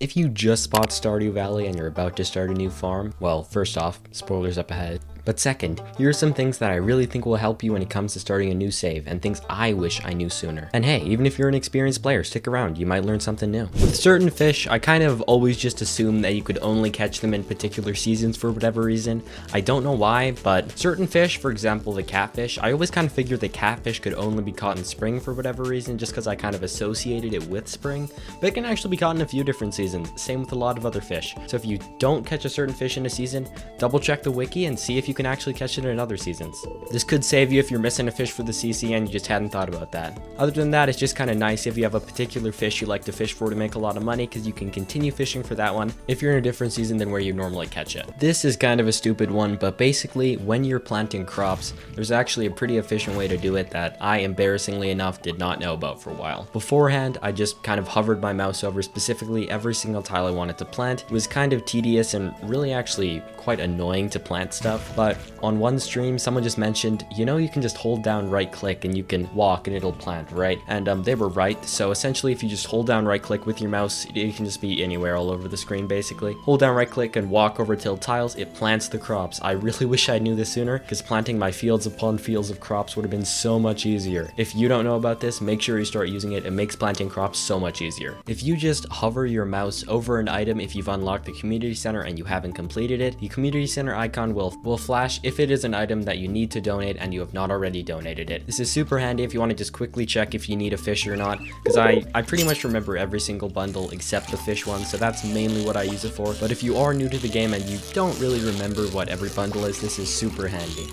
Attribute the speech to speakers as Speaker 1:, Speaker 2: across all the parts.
Speaker 1: If you just bought Stardew Valley and you're about to start a new farm, well, first off, spoilers up ahead. But second, here are some things that I really think will help you when it comes to starting a new save, and things I wish I knew sooner. And hey, even if you're an experienced player, stick around, you might learn something new. With certain fish, I kind of always just assumed that you could only catch them in particular seasons for whatever reason. I don't know why, but certain fish, for example the catfish, I always kind of figured the catfish could only be caught in spring for whatever reason, just because I kind of associated it with spring. But it can actually be caught in a few different seasons, same with a lot of other fish. So if you don't catch a certain fish in a season, double check the wiki and see if you can actually catch it in other seasons. This could save you if you're missing a fish for the CC and you just hadn't thought about that. Other than that, it's just kind of nice if you have a particular fish you like to fish for to make a lot of money, because you can continue fishing for that one if you're in a different season than where you normally catch it. This is kind of a stupid one, but basically when you're planting crops, there's actually a pretty efficient way to do it that I, embarrassingly enough, did not know about for a while. Beforehand, I just kind of hovered my mouse over specifically every single tile I wanted to plant. It was kind of tedious and really actually quite annoying to plant stuff, but on one stream someone just mentioned, you know, you can just hold down right click and you can walk and it'll plant, right? And they were right. So essentially if you just hold down right click with your mouse, it can just be anywhere all over the screen basically. Hold down right click and walk over tilled tiles, it plants the crops. I really wish I knew this sooner, because planting my fields upon fields of crops would have been so much easier. If you don't know about this, make sure you start using it. It makes planting crops so much easier. If you just hover your mouse over an item, if you've unlocked the community center and you haven't completed it, the community center icon will flash if it is an item that you need to donate and you have not already donated it. This is super handy if you want to just quickly check if you need a fish or not, because I pretty much remember every single bundle except the fish one, so that's mainly what I use it for. But if you are new to the game and you don't really remember what every bundle is, this is super handy.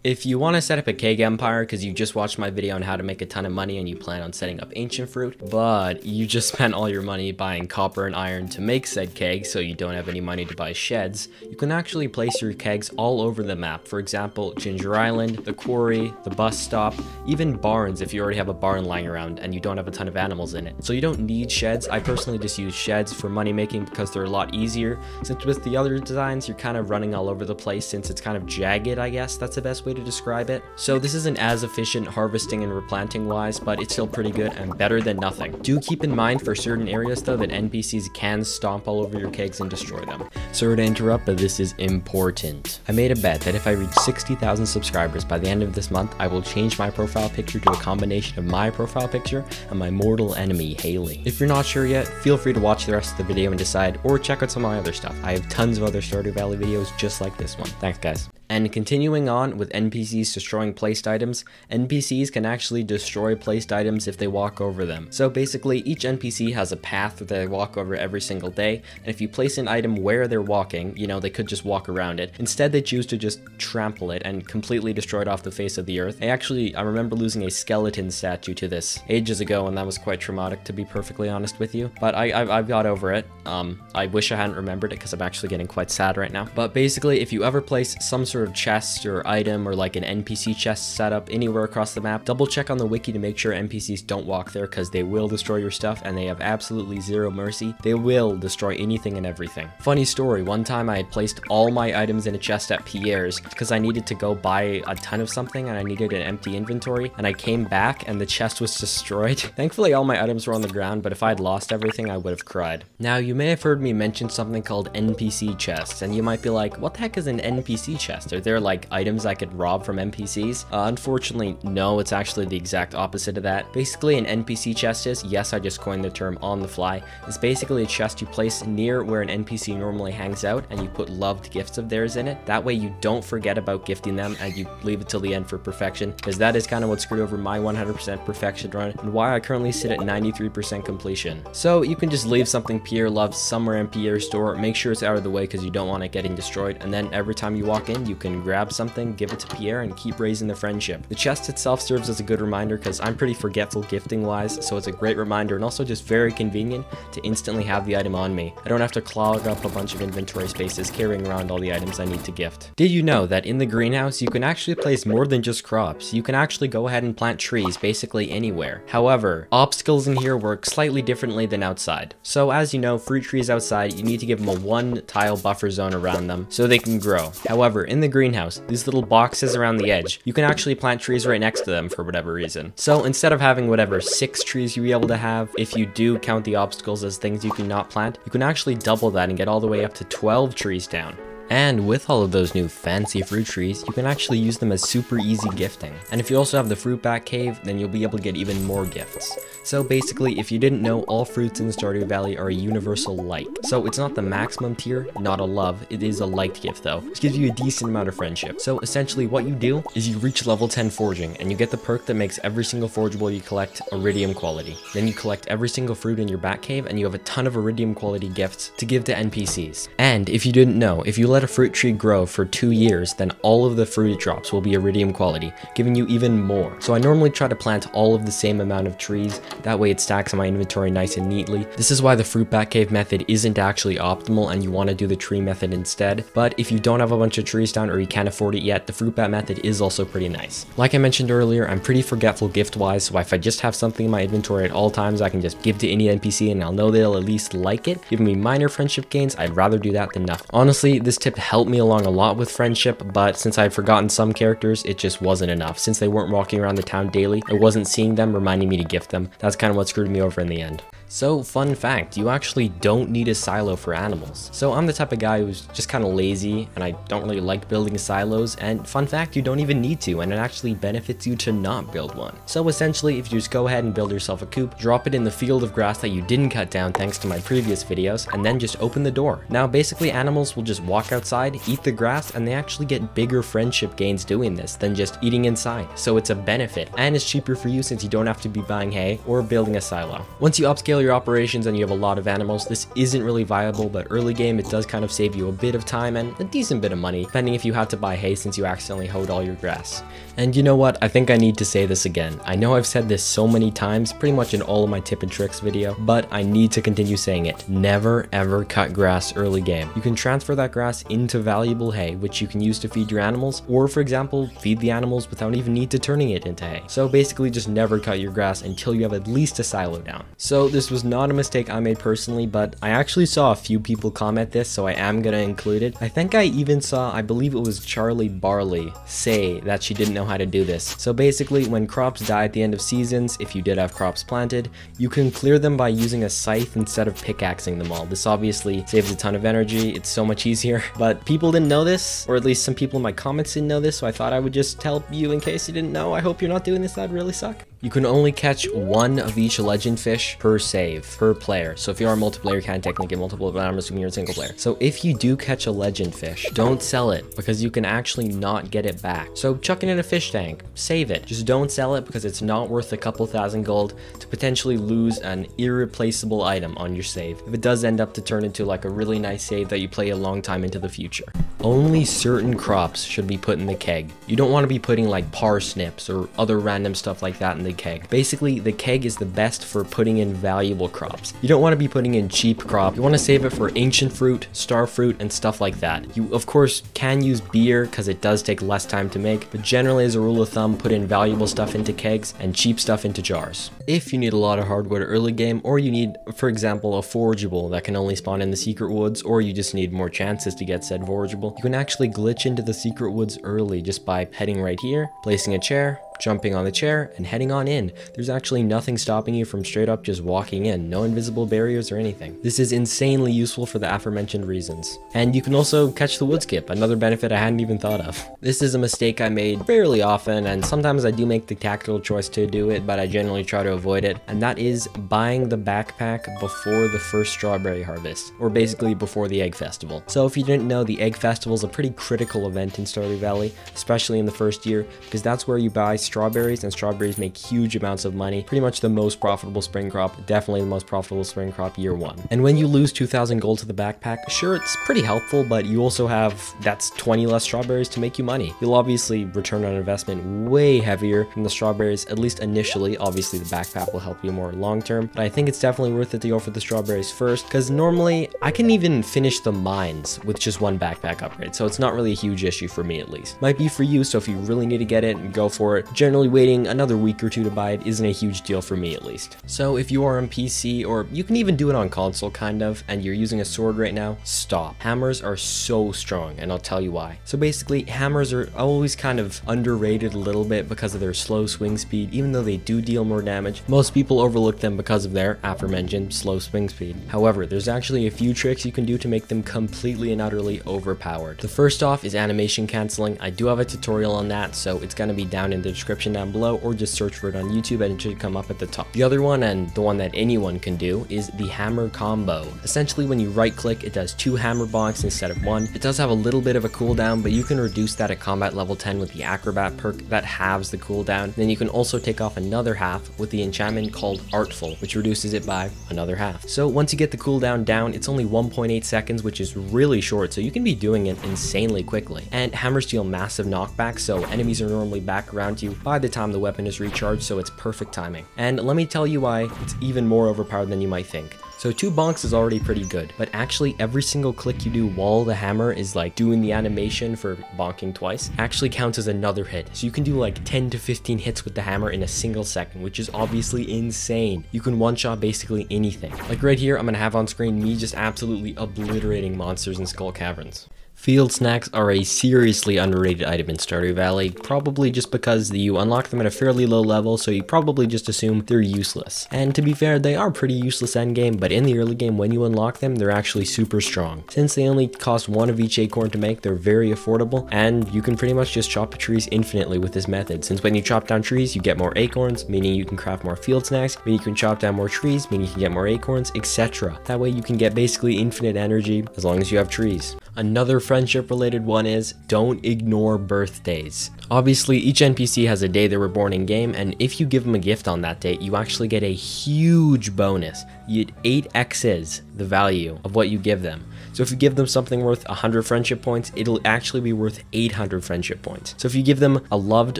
Speaker 1: If you want to set up a keg empire because you just watched my video on how to make a ton of money and you plan on setting up ancient fruit, but you just spent all your money buying copper and iron to make said keg, so you don't have any money to buy sheds, you can actually place your kegs all over the map. For example, Ginger Island, the quarry, the bus stop, even barns if you already have a barn lying around and you don't have a ton of animals in it. So you don't need sheds. I personally just use sheds for money making because they're a lot easier, since with the other designs you're kind of running all over the place since it's kind of jagged, I guess that's the best way to describe it. So this isn't as efficient harvesting and replanting wise, but it's still pretty good and better than nothing. Do keep in mind for certain areas though that NPCs can stomp all over your kegs and destroy them. Sorry to interrupt, but this is important. I made a bet that if I reach 60,000 subscribers by the end of this month, I will change my profile picture to a combination of my profile picture and my mortal enemy, Haley. If you're not sure yet, feel free to watch the rest of the video and decide, or check out some of my other stuff. I have tons of other Stardew Valley videos just like this one. Thanks guys. And continuing on with NPCs destroying placed items, NPCs can actually destroy placed items if they walk over them. So basically each NPC has a path that they walk over every single day, and if you place an item where they're walking, you know, they could just walk around it. Instead they choose to just trample it and completely destroy it off the face of the earth. I remember losing a skeleton statue to this ages ago, and that was quite traumatic to be perfectly honest with you, but I've got over it. I wish I hadn't remembered it because I'm actually getting quite sad right now. But basically if you ever place some sort of chest or item or like an NPC chest setup anywhere across the map, double check on the wiki to make sure NPCs don't walk there, because they will destroy your stuff and they have absolutely zero mercy. They will destroy anything and everything. Funny story, one time I had placed all my items in a chest at Pierre's because I needed to go buy a ton of something and I needed an empty inventory, and I came back and the chest was destroyed. Thankfully all my items were on the ground, but if I had lost everything I would have cried. Now you may have heard me mention something called NPC chests, and you might be like, what the heck is an NPC chest? Are there like items I could rob from NPCs? Unfortunately, no, it's actually the exact opposite of that. Basically, an NPC chest is, yes, I just coined the term on the fly, it's basically a chest you place near where an NPC normally hangs out, and you put loved gifts of theirs in it. That way you don't forget about gifting them and you leave it till the end for perfection, because that is kind of what screwed over my 100% perfection run and why I currently sit at 93% completion. So you can just leave something Pierre loves somewhere in Pierre's store, make sure it's out of the way because you don't want it getting destroyed, and then every time you walk in you can grab something, give it to Pierre, and keep raising the friendship. The chest itself serves as a good reminder because I'm pretty forgetful gifting wise, so it's a great reminder and also just very convenient to instantly have the item on me. I don't have to clog up a bunch of inventory spaces carrying around all the items I need to gift. Did you know that in the greenhouse you can actually place more than just crops? You can actually go ahead and plant trees basically anywhere. However, obstacles in here work slightly differently than outside. So as you know, fruit trees outside, you need to give them a 1 tile buffer zone around them so they can grow. However, in the the greenhouse, these little boxes around the edge, you can actually plant trees right next to them for whatever reason. So instead of having whatever 6 trees you'll be able to have, if you do count the obstacles as things you cannot plant, you can actually double that and get all the way up to 12 trees down. And with all of those new fancy fruit trees, you can actually use them as super easy gifting. And if you also have the fruit bat cave, then you'll be able to get even more gifts. So basically, if you didn't know, all fruits in the Stardew Valley are a universal like. So it's not the maximum tier, not a love, it is a liked gift though, which gives you a decent amount of friendship. So essentially what you do is you reach level 10 forging, and you get the perk that makes every single forgeable you collect iridium quality. Then you collect every single fruit in your bat cave, and you have a ton of iridium quality gifts to give to NPCs. And if you didn't know, if you let a fruit tree grow for 2 years, then all of the fruit drops will be iridium quality, giving you even more. So I normally try to plant all of the same amount of trees, that way it stacks in my inventory nice and neatly. This is why the fruit bat cave method isn't actually optimal and you want to do the tree method instead. But if you don't have a bunch of trees down or you can't afford it yet, the fruit bat method is also pretty nice. Like I mentioned earlier, I'm pretty forgetful gift wise, so if I just have something in my inventory at all times, I can just give to any NPC and I'll know they'll at least like it. Giving me minor friendship gains, I'd rather do that than nothing. Honestly, this tip helped me along a lot with friendship, but since I had forgotten some characters, it just wasn't enough. Since they weren't walking around the town daily, I wasn't seeing them reminding me to gift them. That's kind of what screwed me over in the end. So, fun fact, you actually don't need a silo for animals. So I'm the type of guy who's just kind of lazy, and I don't really like building silos, and fun fact, you don't even need to, and it actually benefits you to not build one. So essentially, if you just go ahead and build yourself a coop, drop it in the field of grass that you didn't cut down thanks to my previous videos, and then just open the door. Now basically animals will just walk outside, eat the grass, and they actually get bigger friendship gains doing this than just eating inside. So it's a benefit, and it's cheaper for you since you don't have to be buying hay or building a silo. Once you upscale your operations and you have a lot of animals, this isn't really viable, but early game it does kind of save you a bit of time and a decent bit of money, depending if you had to buy hay since you accidentally hoed all your grass. And you know what, I think I need to say this again. I know I've said this so many times, pretty much in all of my tip and tricks video, but I need to continue saying it. Never ever cut grass early game. You can transfer that grass into valuable hay, which you can use to feed your animals, or for example, feed the animals without even need to turning it into hay. So basically just never cut your grass until you have at least a silo down. So this was not a mistake I made personally, but I actually saw a few people comment this, so I am gonna include it. I think I even saw, I believe it was Charlie Barley, say that she didn't know how to do this. So basically, when crops die at the end of seasons, if you did have crops planted, you can clear them by using a scythe instead of pickaxing them all. This obviously saves a ton of energy, it's so much easier, but people didn't know this, or at least some people in my comments didn't know this, so I thought I would just tell you in case you didn't know. I hope you're not doing this, that'd really suck. You can only catch one of each legend fish per save, per player. So if you are a multiplayer, you can technically get multiple, but I'm assuming you're a single player. So if you do catch a legend fish, don't sell it because you can actually not get it back. So chuck it in a fish tank, save it. Just don't sell it because it's not worth a couple thousand gold to potentially lose an irreplaceable item on your save if it does end up to turn into like a really nice save that you play a long time into the future. Only certain crops should be put in the keg. You don't want to be putting like parsnips or other random stuff like that in the keg. Basically, the keg is the best for putting in valuable crops. You don't want to be putting in cheap crop. You want to save it for ancient fruit, star fruit, and stuff like that. You, of course, can use beer because it does take less time to make, but generally as a rule of thumb, put in valuable stuff into kegs and cheap stuff into jars. If you need a lot of hardwood early game, or you need, for example, a forageable that can only spawn in the secret woods, or you just need more chances to get said forageable, you can actually glitch into the secret woods early just by heading right here, placing a chair, jumping on the chair, and heading on in. There's actually nothing stopping you from straight up just walking in, no invisible barriers or anything. This is insanely useful for the aforementioned reasons. And you can also catch the wood skip, another benefit I hadn't even thought of. This is a mistake I made fairly often, and sometimes I do make the tactical choice to do it, but I generally try to avoid it, and that is buying the backpack before the first strawberry harvest, or basically before the egg festival. So if you didn't know, the egg festival is a pretty critical event in Stardew Valley, especially in the first year, because that's where you buy strawberries, and strawberries make huge amounts of money. Pretty much the most profitable spring crop, definitely the most profitable spring crop year one. And when you lose 2,000 gold to the backpack, sure, it's pretty helpful, but you also have, that's 20 less strawberries to make you money. You'll obviously return on investment way heavier from the strawberries, at least initially. Obviously the backpack will help you more long term, but I think it's definitely worth it to go for the strawberries first, because normally I can even finish the mines with just one backpack upgrade, so it's not really a huge issue for me at least. Might be for you, so if you really need to get it, go for it. generally waiting another week or two to buy it isn't a huge deal for me at least. So if you are on PC, or you can even do it on console kind of, and you're using a sword right now, stop. Hammers are so strong, and I'll tell you why. So basically, hammers are always kind of underrated a little bit because of their slow swing speed, even though they do deal more damage. Most people overlook them because of their aforementioned slow swing speed. However, there's actually a few tricks you can do to make them completely and utterly overpowered. The first off is animation canceling. I do have a tutorial on that, so it's going to be down in the description down below, or just search for it on YouTube and it should come up at the top. The other one, and the one that anyone can do, is the hammer combo. Essentially, when you right click, it does 2 hammer bonks instead of 1. It does have a little bit of a cooldown, but you can reduce that at combat level 10 with the acrobat perk that halves the cooldown. Then you can also take off another half with the enchantment called Artful, which reduces it by another half. So once you get the cooldown down, it's only 1.8 seconds, which is really short, so you can be doing it insanely quickly. And hammers deal massive knockback, so enemies are normally back around you by the time the weapon is recharged, so it's perfect timing. And let me tell you why it's even more overpowered than you might think. So 2 bonks is already pretty good, but actually every single click you do while the hammer is like doing the animation for bonking twice actually counts as another hit. So you can do like 10 to 15 hits with the hammer in a single second, which is obviously insane. You can one-shot basically anything. Like right here, I'm gonna have on screen me just absolutely obliterating monsters in Skull Caverns. Field snacks are a seriously underrated item in Stardew Valley, probably just because you unlock them at a fairly low level, so you probably just assume they're useless. And to be fair, they are pretty useless endgame, but in the early game when you unlock them, they're actually super strong. Since they only cost 1 of each acorn to make, they're very affordable, and you can pretty much just chop trees infinitely with this method, since when you chop down trees, you get more acorns, meaning you can craft more field snacks, meaning you can chop down more trees, meaning you can get more acorns, etc. That way you can get basically infinite energy as long as you have trees. Another friendship related one is don't ignore birthdays. Obviously, each NPC has a day they were born in game, and if you give them a gift on that date, you actually get a huge bonus. You 8x's the value of what you give them. So if you give them something worth 100 friendship points, it'll actually be worth 800 friendship points. So if you give them a loved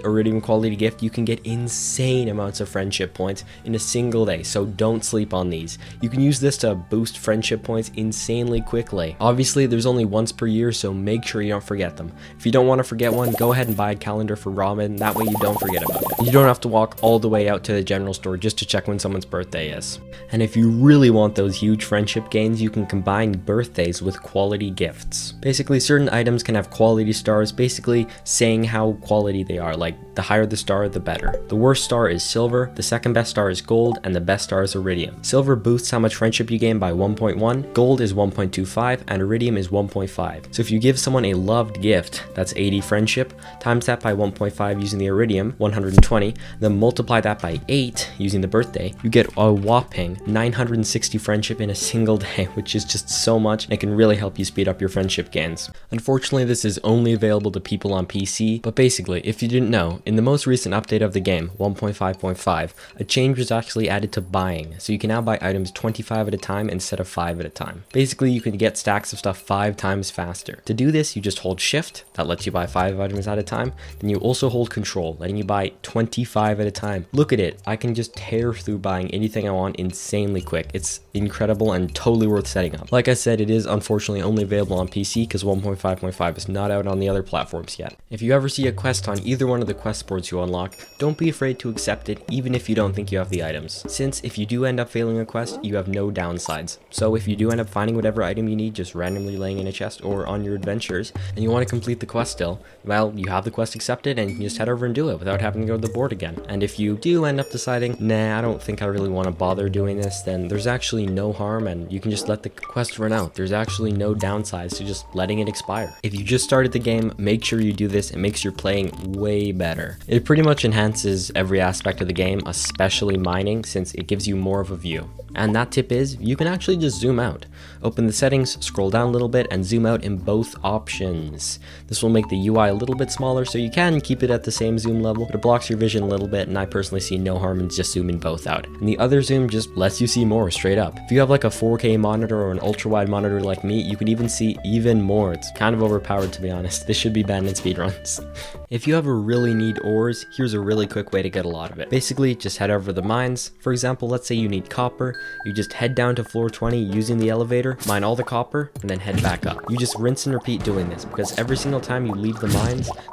Speaker 1: iridium quality gift, you can get insane amounts of friendship points in a single day, so don't sleep on these. You can use this to boost friendship points insanely quickly. Obviously, there's only once per year, so make sure you don't forget them. If you don't want to forget one, go ahead and buy a calendar for Robin, that way you don't forget about it. You don't have to walk all the way out to the general store just to check when someone's birthday is. And if you really want those huge friendship gains, you can combine birthdays with quality gifts. Basically, certain items can have quality stars, basically saying how quality they are, like the higher the star, the better. The worst star is silver, the second best star is gold, and the best star is iridium. Silver boosts how much friendship you gain by 1.1, gold is 1.25, and iridium is 1.5. So if you give someone a loved gift, that's 80 friendship, times that by 1.5 using the iridium, 120, then multiply that by 8 using the birthday, you get a whopping 960 friendship in a single day, which is just so much, and it can really help you speed up your friendship gains. Unfortunately, this is only available to people on PC, but basically, if you didn't know, in the most recent update of the game, 1.5.5, a change was actually added to buying, so you can now buy items 25 at a time instead of 5 at a time. Basically, you can get stacks of stuff 5 times faster. To do this, you just hold shift, that lets you buy 5 items at a time, then you also hold control, letting you buy 25 at a time. Look at it, I can just tear through buying anything I want insanely quick. It's incredible and totally worth setting up. Like I said, it is unfortunately only available on PC because 1.5.5 is not out on the other platforms yet. If you ever see a quest on either one of the quest boards you unlock, don't be afraid to accept it even if you don't think you have the items, since if you do end up failing a quest, you have no downsides. So if you do end up finding whatever item you need just randomly laying in a chest or on your adventures, and you want to complete the quest still, well, you have the quest accepted and you can just head over and do it without having to go to the board again. And if you do end up deciding, nah, I don't think I really want to bother doing this, then there's actually no harm and you can just let the quest run out. There's actually no downsides to just letting it expire. If you just started the game, make sure you do this. It makes your playing way better. It pretty much enhances every aspect of the game, especially mining, since it gives you more of a view. And that tip is, you can actually just zoom out. Open the settings, scroll down a little bit, and zoom out in both options. This will make the UI a little bit smaller, so you can keep it at the same zoom level, but it blocks your vision a little bit, and I personally see no harm in just zooming both out. And the other zoom just lets you see more straight up. If you have like a 4K monitor or an ultra-wide monitor like me, you can even see even more. It's kind of overpowered, to be honest. This should be banned in speedruns. If you ever really need ores, here's a really quick way to get a lot of it. Basically, just head over to the mines. For example, let's say you need copper. you just head down to floor 20 using the elevator, mine all the copper, and then head back up. You just rinse and repeat doing this, because every single time you leave the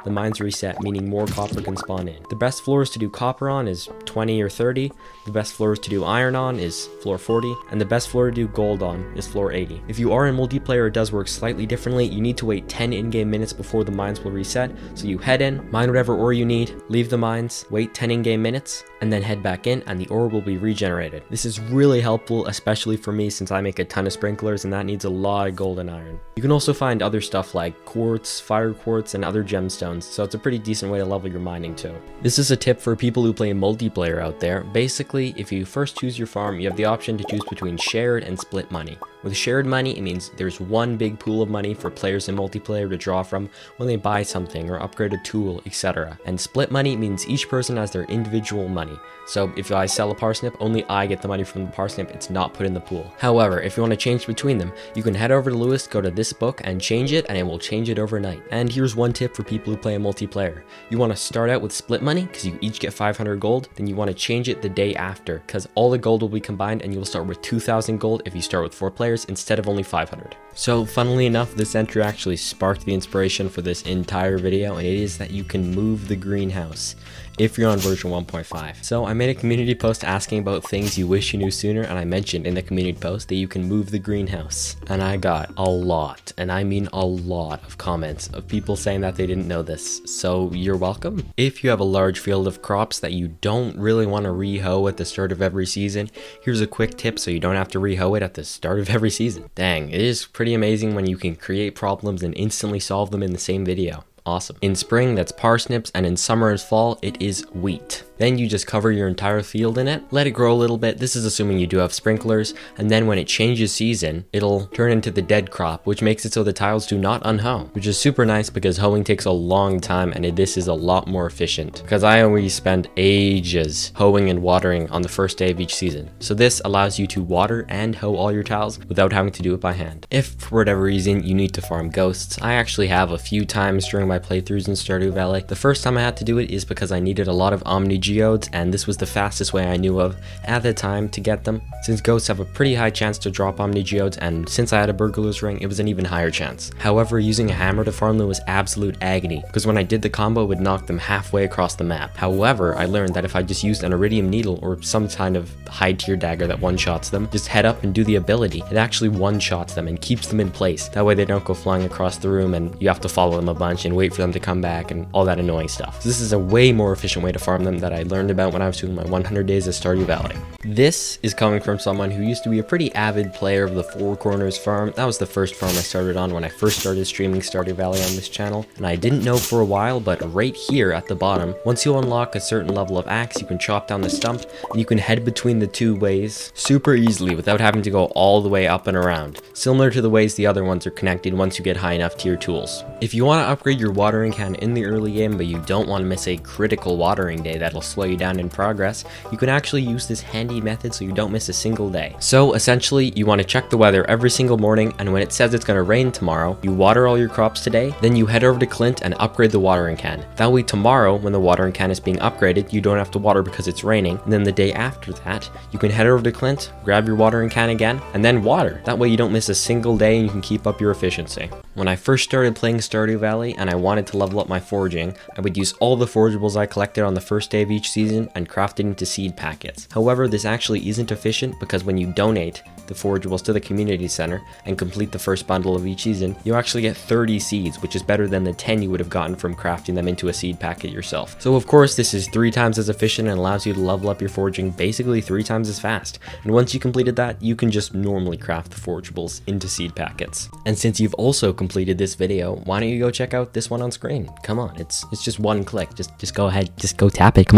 Speaker 1: mines reset, meaning more copper can spawn in. The best floors to do copper on is 20 or 30, the best floors to do iron on is floor 40, and the best floor to do gold on is floor 80. If you are in multiplayer, it does work slightly differently. You need to wait 10 in-game minutes before the mines will reset, so you head in, mine whatever ore you need, leave the mines, wait 10 in-game minutes, and then head back in, and the ore will be regenerated. This is really helpful, especially for me since I make a ton of sprinklers and that needs a lot of gold and iron. You can also find other stuff like quartz, fire quartz, and other gemstones, so it's a pretty decent way to level your mining too. This is a tip for people who play multiplayer out there. Basically, if you first choose your farm, you have the option to choose between shared and split money. With shared money, it means there's one big pool of money for players in multiplayer to draw from when they buy something or upgrade a tool, etc. And split money means each person has their individual money. So if I sell a parsnip, only I get the money from the parsnip, it's not put in the pool. However, if you want to change between them, you can head over to Lewis, go to this book and change it, and it will change it overnight. And here's one tip for people who play a multiplayer. You want to start out with split money, because you each get 500 gold, then you want to change it the day after, because all the gold will be combined and you will start with 2,000 gold if you start with 4 players instead of only 500. So funnily enough, this entry actually sparked the inspiration for this entire video, and it is that you can move the greenhouse if you're on version 1.5. So I made a community post asking about things you wish you knew sooner, and I mentioned in the community post that you can move the greenhouse. And I got a lot, and I mean a lot of comments of people saying that they didn't know this, so you're welcome. If you have a large field of crops that you don't really want to re-hoe at the start of every season, here's a quick tip so you don't have to re-hoe it at the start of every season. Dang, it is pretty amazing when you can create problems and instantly solve them in the same video. Awesome. In spring, that's parsnips, and in summer and fall, it is wheat. Then you just cover your entire field in it, let it grow a little bit, this is assuming you do have sprinklers, and then when it changes season, it'll turn into the dead crop, which makes it so the tiles do not unhoe, which is super nice because hoeing takes a long time and this is a lot more efficient, because I always spend ages hoeing and watering on the first day of each season. So this allows you to water and hoe all your tiles without having to do it by hand. If for whatever reason you need to farm ghosts, I actually have a few times during my playthroughs in Stardew Valley. The first time I had to do it is because I needed a lot of geodes, and this was the fastest way I knew of at the time to get them, since ghosts have a pretty high chance to drop geodes, and since I had a burglar's ring, it was an even higher chance. However, using a hammer to farm them was absolute agony, because when I did the combo, it would knock them halfway across the map. However, I learned that if I just used an iridium needle or some kind of high tier dagger that one-shots them, just head up and do the ability, it actually one-shots them and keeps them in place. That way they don't go flying across the room and you have to follow them a bunch and wait for them to come back and all that annoying stuff. So this is a way more efficient way to farm them that I learned about when I was doing my 100 days of Stardew Valley. This is coming from someone who used to be a pretty avid player of the Four Corners farm. That was the first farm I started on when I first started streaming Stardew Valley on this channel, and I didn't know for a while, but right here at the bottom, once you unlock a certain level of axe, you can chop down the stump and you can head between the two ways super easily without having to go all the way up and around, similar to the ways the other ones are connected once you get high enough to your tools. If you want to upgrade your watering can in the early game but you don't want to miss a critical watering day that'll slow you down in progress, you can actually use this handy method so you don't miss a single day. So essentially, you want to check the weather every single morning, and when it says it's going to rain tomorrow, you water all your crops today, then you head over to Clint and upgrade the watering can. That way tomorrow, when the watering can is being upgraded, you don't have to water because it's raining, and then the day after that, you can head over to Clint, grab your watering can again, and then water. That way you don't miss a single day and you can keep up your efficiency. When I first started playing Stardew Valley and I wanted to level up my foraging, I would use all the forageables I collected on the first day of each season and craft it into seed packets. However, this actually isn't efficient because when you donate the forageables to the community center and complete the first bundle of each season, you actually get 30 seeds, which is better than the 10 you would have gotten from crafting them into a seed packet yourself. So of course, this is 3 times as efficient and allows you to level up your foraging basically 3 times as fast. And once you completed that, you can just normally craft the forageables into seed packets. And since you've also completed this video, why don't you go check out this one on screen? Come on, it's just one click. Just go ahead, just go tap it. Come on.